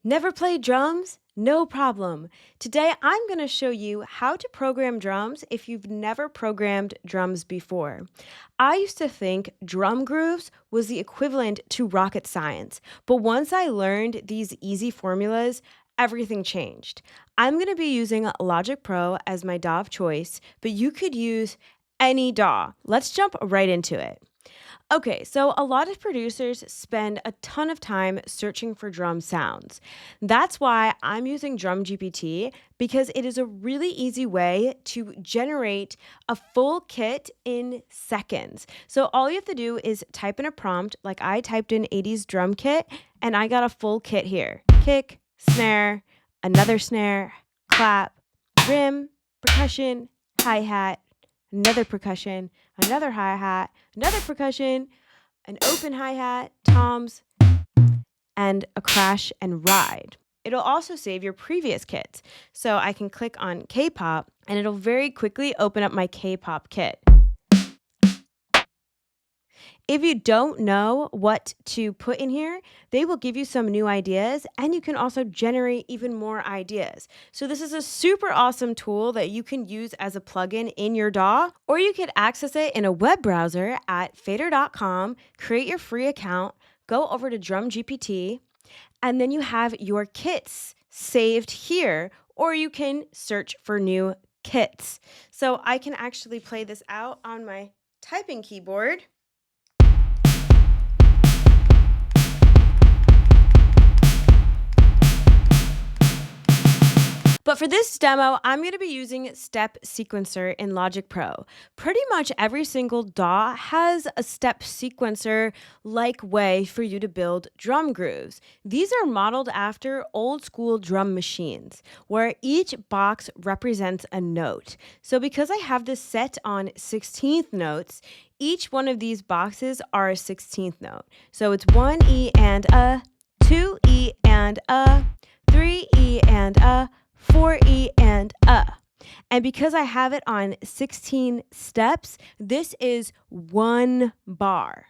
Never played drums? No problem. Today I'm going to show you how to program drums if you've never programmed drums before. I used to think drum grooves was the equivalent to rocket science, but once I learned these easy formulas, everything changed. I'm going to be using Logic Pro as my DAW of choice, but you could use any DAW. Let's jump right into it. Okay, so a lot of producers spend a ton of time searching for drum sounds. That's why I'm using Drum GPT because it is a really easy way to generate a full kit in seconds. So all you have to do is type in a prompt, like I typed in 80s drum kit, and I got a full kit here. Kick, snare, another snare, clap, rim, percussion, hi-hat, another percussion, another hi-hat, another percussion, an open hi-hat, toms, and a crash and ride. It'll also save your previous kits. So I can click on K-pop and it'll very quickly open up my K-pop kit. If you don't know what to put in here, they will give you some new ideas and you can also generate even more ideas. So this is a super awesome tool that you can use as a plugin in your DAW, or you could access it in a web browser at fadr.com, create your free account, go over to Drum GPT, and then you have your kits saved here, or you can search for new kits. So I can actually play this out on my typing keyboard. But for this demo, I'm going to be using Step Sequencer in Logic Pro. Pretty much every single DAW has a step sequencer-like way for you to build drum grooves. These are modeled after old school drum machines, where each box represents a note. So because I have this set on 16th notes, each one of these boxes are a 16th note. So it's 1 E and a, 2 E and a, 3 E and a, 4 E and a. And because I have it on 16 steps, this is one bar.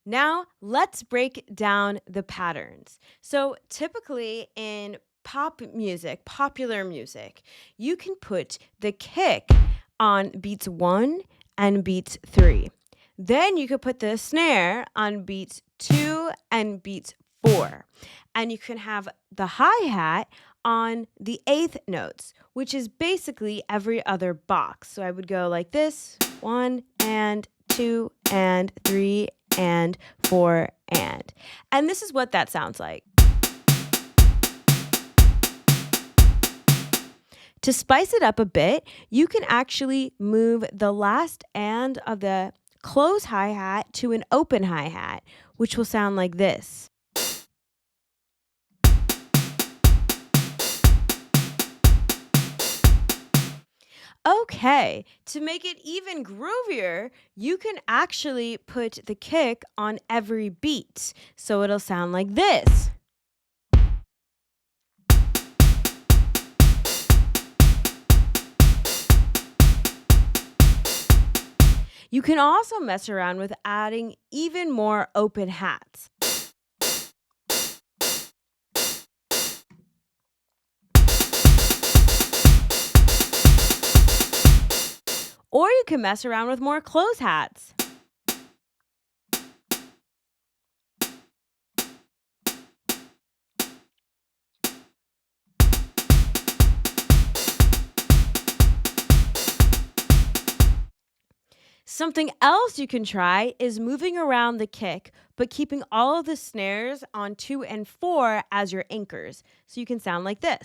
Now let's break down the patterns. So typically in pop music, popular music, you can put the kick on beats 1 and beats 3. Then you could put the snare on beats 2 and beats 4. And you can have the hi-hat on the 8th notes, which is basically every other box. So I would go like this, 1 and 2 and 3 and 4 and. And this is what that sounds like. To spice it up a bit, you can actually move the last and of the close hi-hat to an open hi-hat, which will sound like this. Okay, to make it even groovier, you can actually put the kick on every beat, so it'll sound like this. You can also mess around with adding even more open hats. Or you can mess around with more close hats. Something else you can try is moving around the kick, but keeping all of the snares on 2 and 4 as your anchors, so you can sound like this.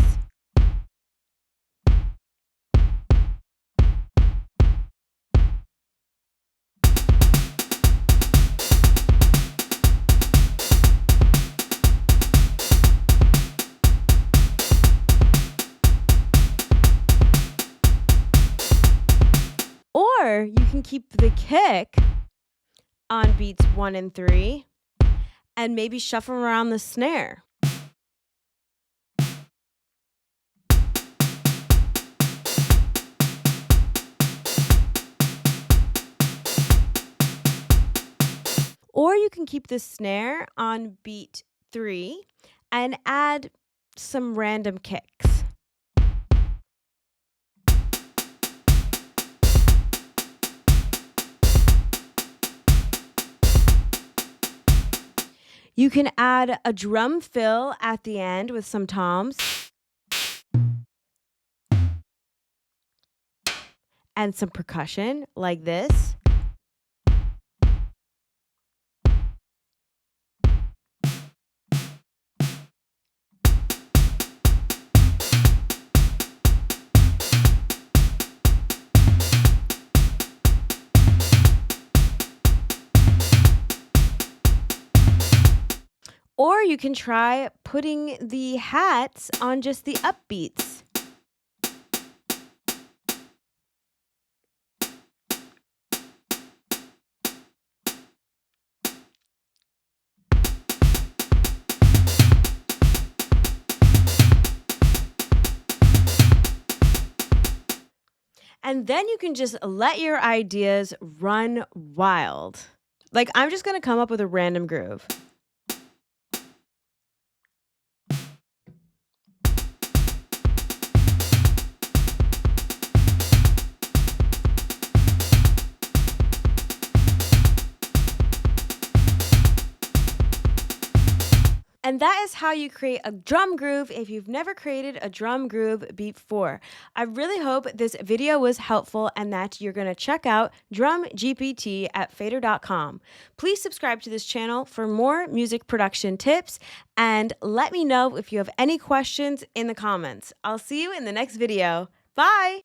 Or you can keep the kick on beats 1 and 3 and maybe shuffle around the snare. Or you can keep the snare on beat 3 and add some random kicks. You can add a drum fill at the end with some toms and some percussion like this. Or you can try putting the hats on just the upbeats. And then you can just let your ideas run wild. Like, I'm just going to come up with a random groove. And that is how you create a drum groove if you've never created a drum groove before. I really hope this video was helpful and that you're going to check out Drum GPT at Fadr.com. Please subscribe to this channel for more music production tips and let me know if you have any questions in the comments. I'll see you in the next video. Bye!